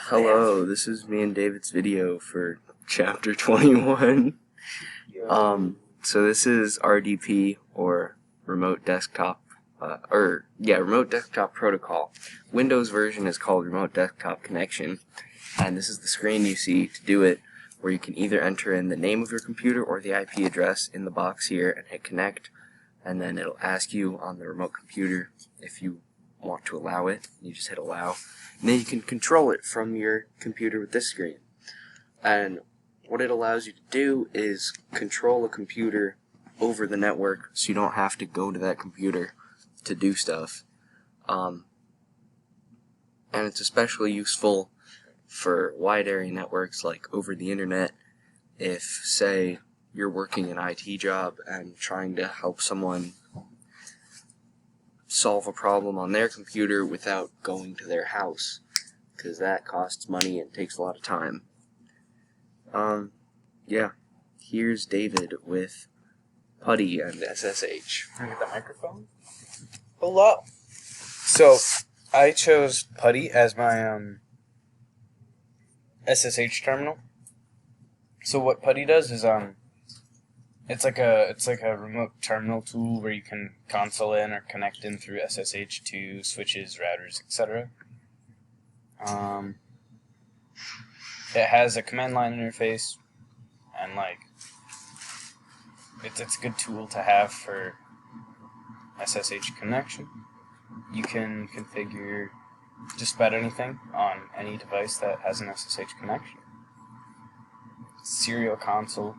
Hello, this is me and David's video for chapter 21. So this is RDP, or Remote Desktop, Remote Desktop Protocol. Windows version is called Remote Desktop Connection, and this is the screen you see to do it, where you can either enter in the name of your computer or the IP address in the box here and hit connect, and then it'll ask you on the remote computer if you want to allow it. You just hit allow, and then you can control it from your computer with this screen. And what it allows you to do is control a computer over the network, so you don't have to go to that computer to do stuff. And it's especially useful for wide area networks, like over the internet. If, say, you're working an IT job and trying to help someone solve a problem on their computer without going to their house, because that costs money and takes a lot of time. Here's David with PuTTY and SSH. Can I get the microphone? Hello. So I chose PuTTY as my SSH terminal. So what PuTTY does is it's like a remote terminal tool where you can console in or connect in through SSH to switches, routers, etc. It has a command line interface, and it's a good tool to have for SSH connection. You can configure just about anything on any device that has an SSH connection. Serial console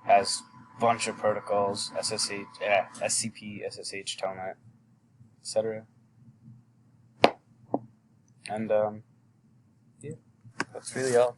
has a bunch of protocols, SSH, SCP, SSH, Telnet, etc. And yeah, that's really all.